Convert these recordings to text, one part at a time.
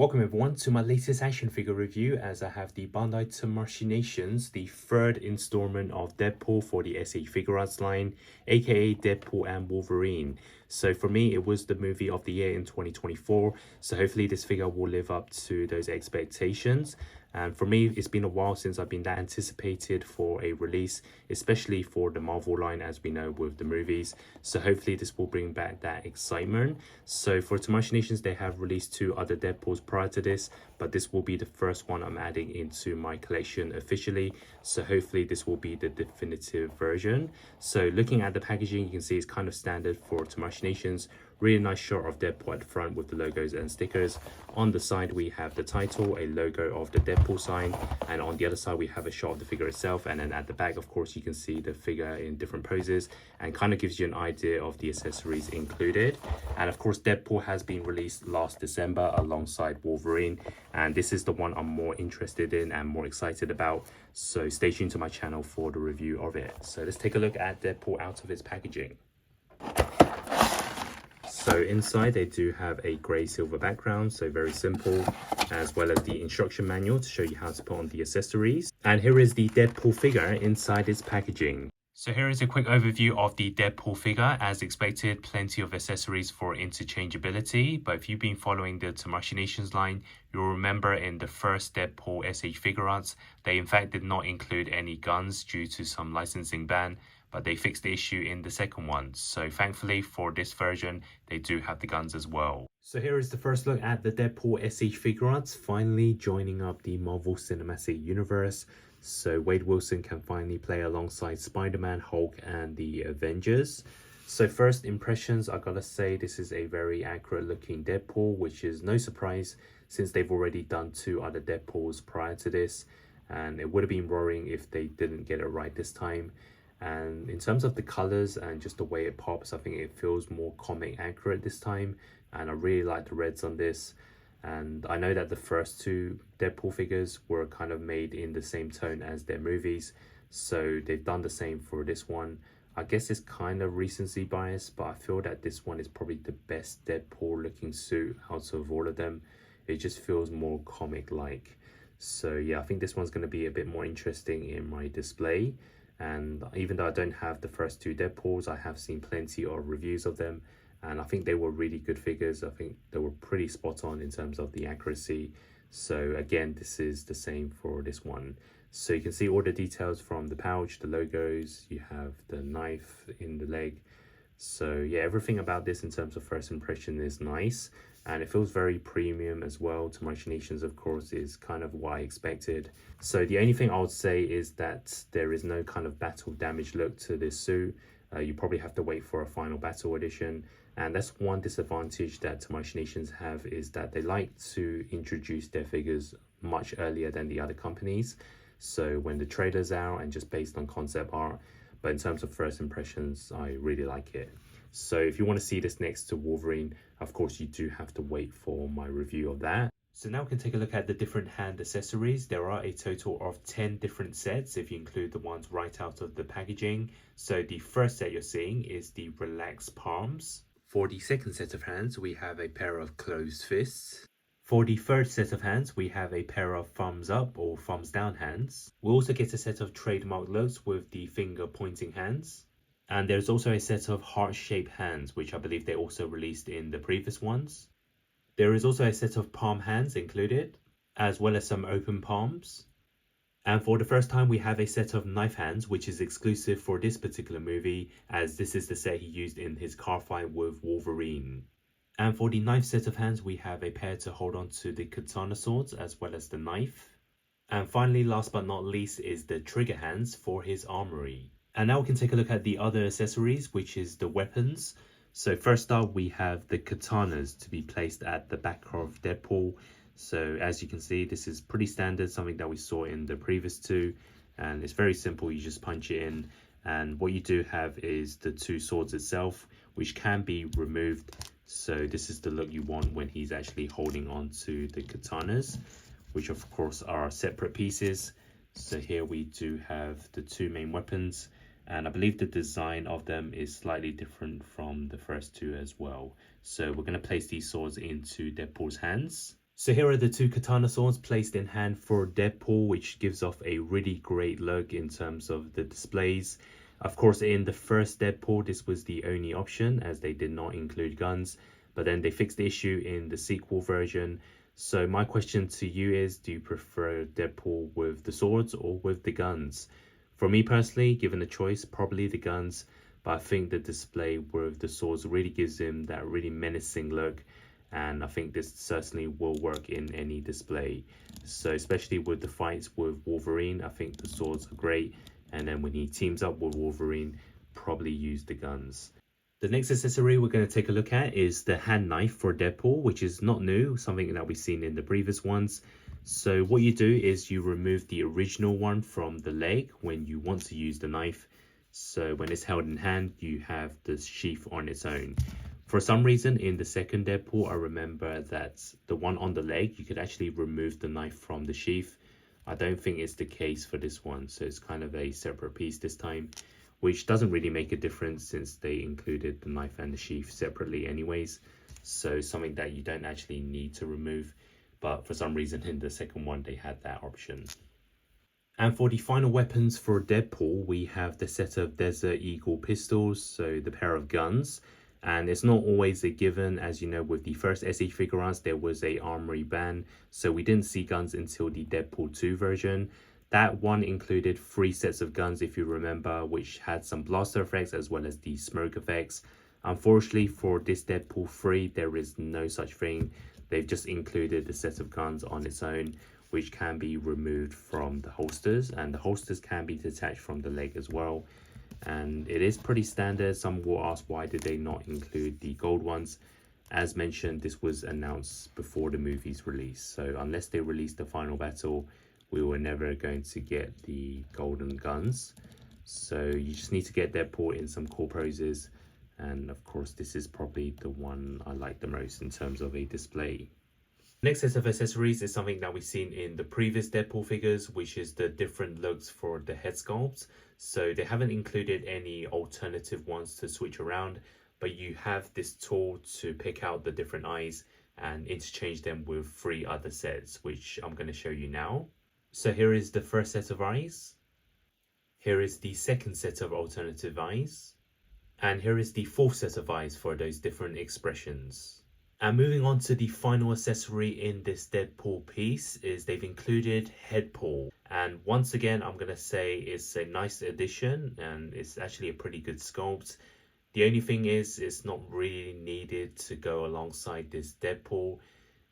Welcome everyone to my latest action figure review, as I have the Bandai Machinations, the third installment of Deadpool for the SH Figuarts line, aka Deadpool and Wolverine. So for me, it was the movie of the year in 2024, so hopefully this figure will live up to those expectations. And for me, it's been a while since I've been that anticipated for a release, especially for the Marvel line, as we know with the movies. So hopefully this will bring back that excitement. So for Machinations, they have released 2 other Deadpools prior to this, but this will be the first one I'm adding into my collection officially. So hopefully this will be the definitive version. So looking at the packaging, you can see it's kind of standard for Machinations. Really nice shot of Deadpool at the front with the logos and stickers. On the side we have the title, a logo of the Deadpool sign, and on the other side we have a shot of the figure itself. And then at the back, of course, you can see the figure in different poses and kind of gives you an idea of the accessories included. And of course, Deadpool has been released last December alongside Wolverine, and this is the one I'm more interested in and more excited about. So stay tuned to my channel for the review of it. So let's take a look at Deadpool out of its packaging. So inside they do have a grey silver background, so very simple, as well as the instruction manual to show you how to put on the accessories. And here is the Deadpool figure inside its packaging. So here is a quick overview of the Deadpool figure. As expected, plenty of accessories for interchangeability, but if you've been following the Machinations line, you'll remember in the first Deadpool SH Figuarts, they in fact did not include any guns due to some licensing ban, but they fixed the issue in the second one. So thankfully for this version, they do have the guns as well. So here is the first look at the Deadpool SH Figuarts, finally joining up the Marvel Cinematic Universe. So Wade Wilson can finally play alongside Spider-Man, Hulk, and the Avengers. So first impressions, I gotta say this is a very accurate looking Deadpool, which is no surprise since they've already done 2 other Deadpools prior to this. And it would have been worrying if they didn't get it right this time. And in terms of the colors and just the way it pops, I think it feels more comic accurate this time, and I really like the reds on this. And I know that the first 2 Deadpool figures were kind of made in the same tone as their movies, so they've done the same for this one. I guess it's kind of recency bias, but I feel that this one is probably the best Deadpool looking suit out of all of them. It just feels more comic like. So yeah, I think this one's going to be a bit more interesting in my display. And even though I don't have the first 2 Deadpools, I have seen plenty of reviews of them, and I think they were really good figures. I think they were pretty spot on in terms of the accuracy. So again, this is the same for this one. So you can see all the details from the pouch, the logos, you have the knife in the leg. So yeah, everything about this in terms of first impression is nice, and it feels very premium as well. Machinations, of course, is kind of what I expected. So the only thing I would say is that there is no kind of battle damage look to this suit. You probably have to wait for a final battle edition, and that's one disadvantage that Machinations have, is that they like to introduce their figures much earlier than the other companies. So when the trailer's out and just based on concept art, but in terms of first impressions, I really like it. So if you want to see this next to Wolverine, of course you do have to wait for my review of that. So now we can take a look at the different hand accessories. There are a total of 10 different sets if you include the ones right out of the packaging. So the first set you're seeing is the relaxed palms. For the second set of hands, we have a pair of closed fists. For the third set of hands, we have a pair of thumbs up or thumbs down hands. We also get a set of trademark looks with the finger pointing hands. And there's also a set of heart-shaped hands, which I believe they also released in the previous ones. There is also a set of palm hands included, as well as some open palms. And for the first time, we have a set of knife hands, which is exclusive for this particular movie, as this is the set he used in his car fight with Wolverine. And for the knife set of hands, we have a pair to hold on to the katana swords as well as the knife. And finally, last but not least, is the trigger hands for his armory. And now we can take a look at the other accessories, which is the weapons. So first up, we have the katanas to be placed at the back of Deadpool. So as you can see, this is pretty standard, something that we saw in the previous 2. And it's very simple, you just punch it in. And what you do have is the 2 swords itself, which can be removed. So this is the look you want when he's actually holding on to the katanas, which of course are separate pieces. So here we do have the 2 main weapons, and I believe the design of them is slightly different from the first 2 as well. So we're going to place these swords into Deadpool's hands. So here are the two katana swords placed in hand for Deadpool, which gives off a really great look in terms of the displays. Of course, in the first Deadpool, this was the only option as they did not include guns, but then they fixed the issue in the sequel version. So my question to you is, do you prefer Deadpool with the swords or with the guns? For me personally, given the choice, probably the guns, but I think the display with the swords really gives him that really menacing look, and I think this certainly will work in any display. So especially with the fights with Wolverine, I think the swords are great, and then when he teams up with Wolverine, probably use the guns. The next accessory we're going to take a look at is the hand knife for Deadpool, which is not new, something that we've seen in the previous ones. So what you do is you remove the original one from the leg when you want to use the knife. So when it's held in hand, you have the sheath on its own. For some reason, in the second Deadpool, I remember that the one on the leg, you could actually remove the knife from the sheath. I don't think it's the case for this one, so it's kind of a separate piece this time, which doesn't really make a difference since they included the knife and the sheath separately anyways. So something that you don't actually need to remove, but for some reason in the second one, they had that option. And for the final weapons for Deadpool, we have the set of Desert Eagle pistols, so the pair of guns. And it's not always a given, as you know, with the first SE Figuarts, there was a armory ban, so we didn't see guns until the Deadpool 2 version. That one included 3 sets of guns, if you remember, which had some blaster effects as well as the smoke effects. Unfortunately, for this Deadpool 3, there is no such thing. They've just included the set of guns on its own, which can be removed from the holsters, and the holsters can be detached from the leg as well. And it is pretty standard. Some will ask, why did they not include the gold ones? As mentioned, this was announced before the movie's release, so unless they release the final battle, we were never going to get the golden guns. So you just need to get Deadpool in some cool poses, and of course this is probably the one I like the most in terms of a display. Next set of accessories is something that we've seen in the previous Deadpool figures, which is the different looks for the head sculpts. So they haven't included any alternative ones to switch around, but you have this tool to pick out the different eyes and interchange them with 3 other sets, which I'm going to show you now. So here is the first set of eyes. Here is the second set of alternative eyes. And here is the fourth set of eyes for those different expressions. And moving on to the final accessory in this Deadpool piece is they've included Headpool. And once again, I'm going to say it's a nice addition and it's actually a pretty good sculpt. The only thing is it's not really needed to go alongside this Deadpool,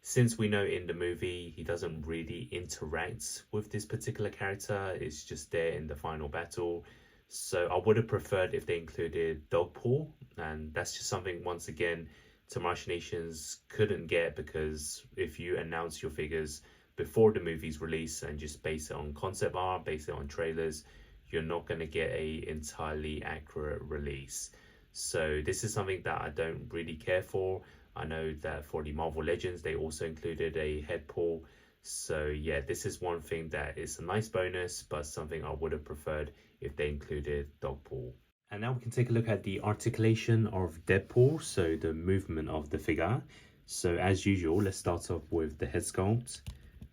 since we know in the movie he doesn't really interact with this particular character. It's just there in the final battle. So I would have preferred if they included Dogpool, and that's just something once again Tamashii Nations couldn't get, because if you announce your figures before the movie's release and just base it on concept art, base it on trailers, you're not going to get a entirely accurate release. So this is something that I don't really care for. I know that for the Marvel Legends, they also included a Headpool. So yeah, this is one thing that is a nice bonus, but something I would have preferred if they included Dogpool. And now we can take a look at the articulation of Deadpool, so the movement of the figure. So as usual, let's start off with the head sculpt.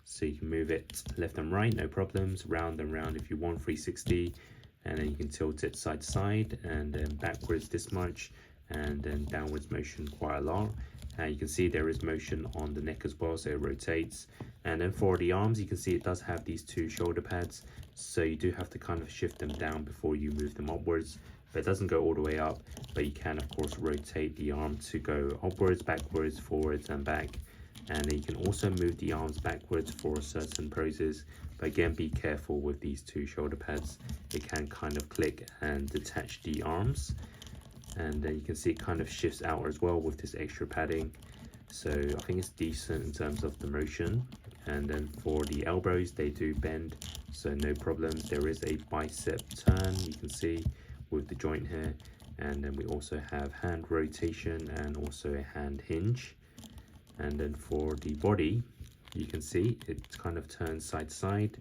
So you can move it left and right, no problems, round and round if you want, 360. And then you can tilt it side to side, and then backwards this much, and then downwards motion quite a lot. And you can see there is motion on the neck as well, so it rotates. And then for the arms, you can see it does have these 2 shoulder pads, so you do have to kind of shift them down before you move them upwards. But it doesn't go all the way up, but you can of course rotate the arm to go upwards, backwards, forwards and back. And then you can also move the arms backwards for certain poses, but again be careful with these 2 shoulder pads. It can kind of click and detach the arms, and then you can see it kind of shifts out as well with this extra padding. So I think it's decent in terms of the motion. And then for the elbows, they do bend, so no problems. There is a bicep turn, you can see, with the joint here. And then we also have hand rotation and also a hand hinge. And then for the body, you can see it kind of turns side to side,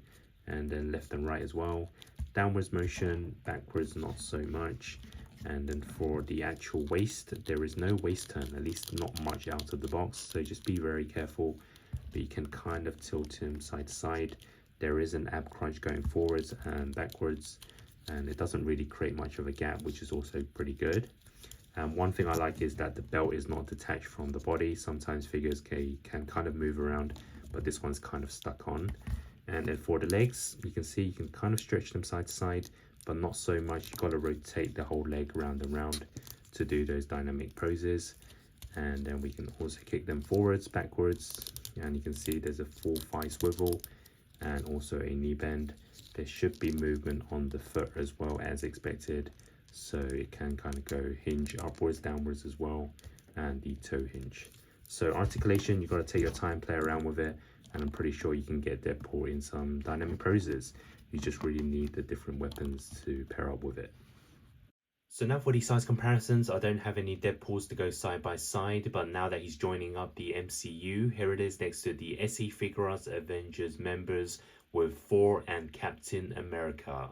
and then left and right as well. Downwards motion, backwards not so much. And then for the actual waist, there is no waist turn, at least not much out of the box, so just be very careful. but you can kind of tilt him side to side. There is an ab crunch going forwards and backwards, and it doesn't really create much of a gap, which is also pretty good. One thing I like is that the belt is not detached from the body. Sometimes figures can kind of move around, but this one's kind of stuck on. And then for the legs, you can see you can kind of stretch them side to side, but not so much. You've got to rotate the whole leg round and round to do those dynamic poses. And then we can also kick them forwards, backwards, and you can see there's a full thigh swivel and also a knee bend. There should be movement on the foot as well as expected, so it can kind of go hinge upwards, downwards as well, and the toe hinge. So articulation, you've got to take your time, play around with it, and I'm pretty sure you can get Deadpool in some dynamic poses. You just really need the different weapons to pair up with it. So now for the size comparisons, I don't have any Deadpools to go side by side, but now that he's joining up the MCU, here it is next to the SE Figuarts Avengers members with Thor and Captain America.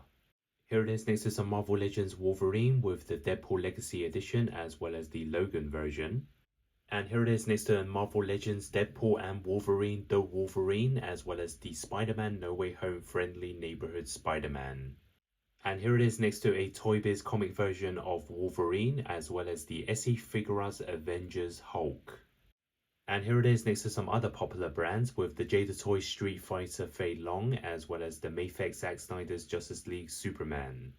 Here it is next to some Marvel Legends Wolverine with the Deadpool Legacy Edition as well as the Logan version. And here it is next to Marvel Legends Deadpool and Wolverine The Wolverine as well as the Spider-Man No Way Home Friendly Neighborhood Spider-Man. And here it is next to a Toy Biz comic version of Wolverine as well as the SE Figuarts Avengers Hulk. And here it is next to some other popular brands with the Jada Toys Street Fighter Fei Long as well as the Mafex Zack Snyder's Justice League Superman.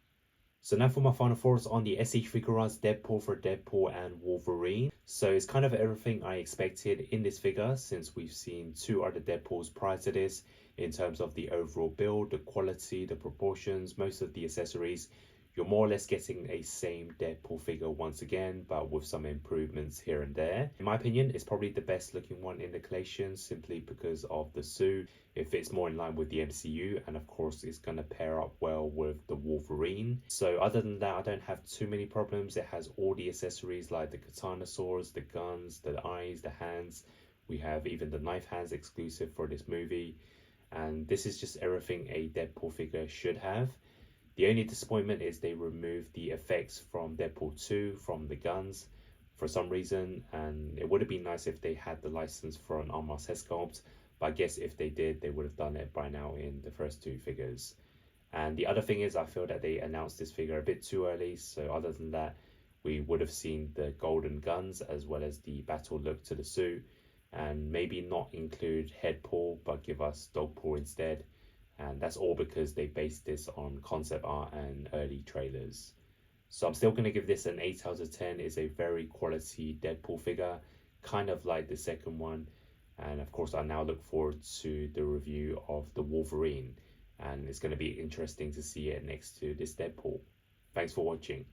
So now for my final thoughts on the SE Figuarts Deadpool for Deadpool and Wolverine. So it's kind of everything I expected in this figure since we've seen two other Deadpools prior to this in terms of the overall build, the quality, the proportions, most of the accessories. You're more or less getting a same Deadpool figure once again, but with some improvements here and there. In my opinion, it's probably the best looking one in the collection simply because of the suit. It fits more in line with the MCU, and of course it's going to pair up well with the Wolverine. So other than that, I don't have too many problems. It has all the accessories like the katana swords, the guns, the eyes, the hands. We have even the knife hands exclusive for this movie. And this is just everything a Deadpool figure should have. The only disappointment is they removed the effects from Deadpool 2 from the guns for some reason, and it would have been nice if they had the license for an Armas head sculpt, but I guess if they did, they would have done it by now in the first two figures. And the other thing is I feel that they announced this figure a bit too early, so other than that, we would have seen the golden guns as well as the battle look to the suit, and maybe not include head paw, but give us dog paw instead. And that's all because they based this on concept art and early trailers. So I'm still going to give this an 8 out of 10. It's a very quality Deadpool figure, kind of like the second one. And of course, I now look forward to the review of the Wolverine. And it's going to be interesting to see it next to this Deadpool. Thanks for watching.